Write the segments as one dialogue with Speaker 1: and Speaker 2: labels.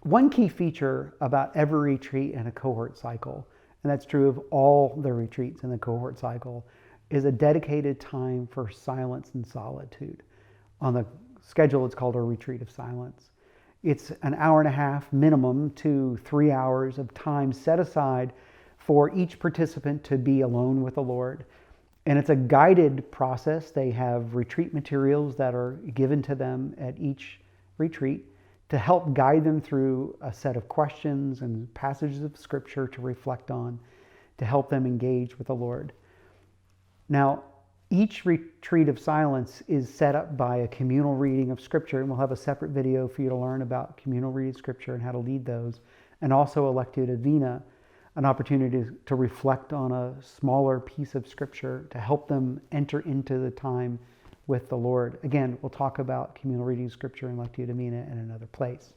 Speaker 1: One key feature about every retreat in a cohort cycle, and that's true of all the retreats in the cohort cycle, is a dedicated time for silence and solitude. On the schedule, it's called a retreat of silence. It's an hour and a half minimum to 3 hours of time set aside for each participant to be alone with the Lord. And it's a guided process. They have retreat materials that are given to them at each retreat to help guide them through a set of questions and passages of Scripture to reflect on, to help them engage with the Lord. Now, each retreat of silence is set up by a communal reading of Scripture, and we'll have a separate video for you to learn about communal reading of Scripture and how to lead those, and also a Lectio Divina, an opportunity to reflect on a smaller piece of Scripture to help them enter into the time with the Lord. Again, we'll talk about communal reading of Scripture and Lectio Divina in another place.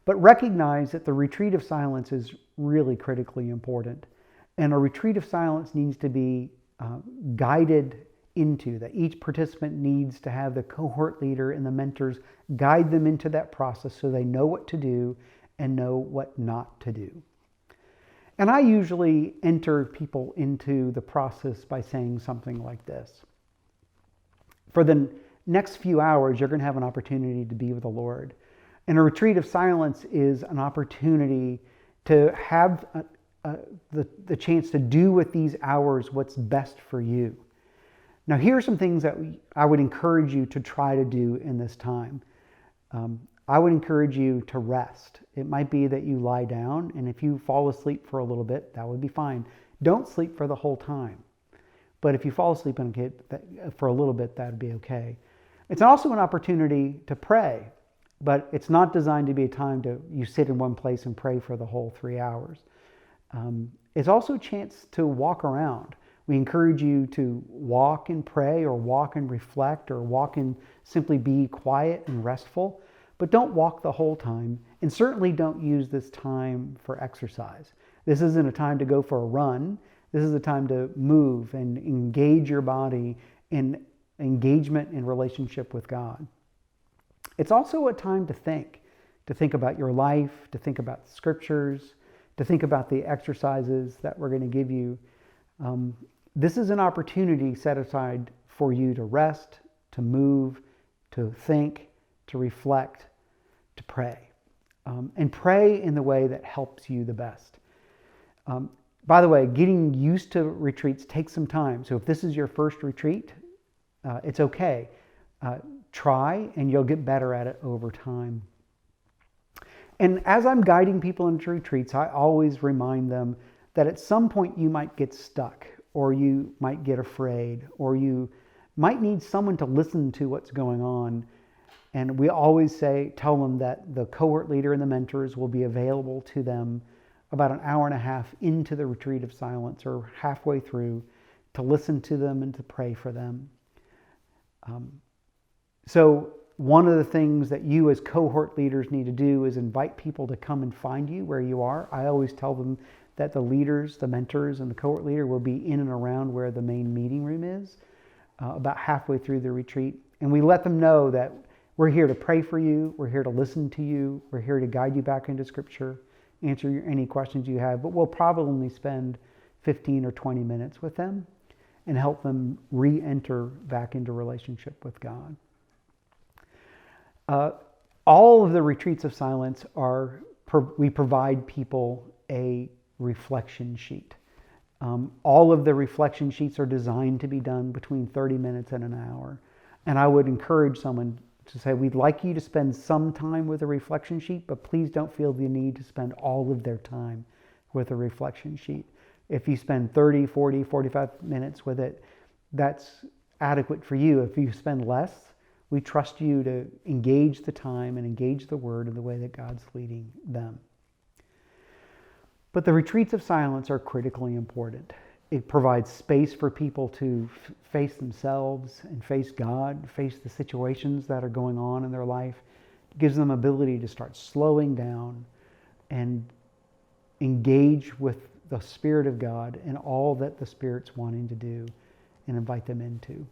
Speaker 1: But recognize that the retreat of silence is really critically important. And a retreat of silence needs to be guided into, that each participant needs to have the cohort leader and the mentors guide them into that process so they know what to do and know what not to do. And I usually enter people into the process by saying something like this. For the next few hours, you're going to have an opportunity to be with the Lord. And a retreat of silence is an opportunity to have the chance to do with these hours what's best for you. Now, here are some things that I would encourage you to try to do in this time. I would encourage you to rest. It might be that you lie down, and if you fall asleep for a little bit, that would be fine. Don't sleep for the whole time. But if you fall asleep for a little bit, that would be okay. It's also an opportunity to pray, but it's not designed to be a time to you sit in one place and pray for the whole 3 hours. It's also a chance to walk around. We encourage you to walk and pray, or walk and reflect, or walk and simply be quiet and restful. But don't walk the whole time, and certainly don't use this time for exercise. This isn't a time to go for a run. This is a time to move and engage your body in engagement and relationship with God. It's also a time to think about your life, to think about the Scriptures, to think about the exercises that we're going to give you. This is an opportunity set aside for you to rest, to move, to think, to reflect, to pray. And pray in the way that helps you the best. By the way, getting used to retreats takes some time. So if this is your first retreat, it's okay. Try, and you'll get better at it over time. And as I'm guiding people into retreats, I always remind them that at some point you might get stuck, or you might get afraid, or you might need someone to listen to what's going on. And we always tell them that the cohort leader and the mentors will be available to them about an hour and a half into the retreat of silence, or halfway through, to listen to them and to pray for them. So one of the things that you as cohort leaders need to do is invite people to come and find you where you are. I always tell them that the leaders, the mentors, and the cohort leader will be in and around where the main meeting room is, about halfway through the retreat. And we let them know that we're here to pray for you, we're here to listen to you, we're here to guide you back into Scripture, answer any questions you have, but we'll probably only spend 15 or 20 minutes with them and help them re-enter back into relationship with God. All of the retreats of silence we provide people a reflection sheet. All of the reflection sheets are designed to be done between 30 minutes and an hour. And I would encourage someone to say, we'd like you to spend some time with a reflection sheet, but please don't feel the need to spend all of their time with a reflection sheet. If you spend 30, 40, 45 minutes with it, that's adequate for you. If you spend less, we trust you to engage the time and engage the Word in the way that God's leading them. But the retreats of silence are critically important. It provides space for people to face themselves and face God, face the situations that are going on in their life. It gives them ability to start slowing down and engage with the Spirit of God and all that the Spirit's wanting to do and invite them into.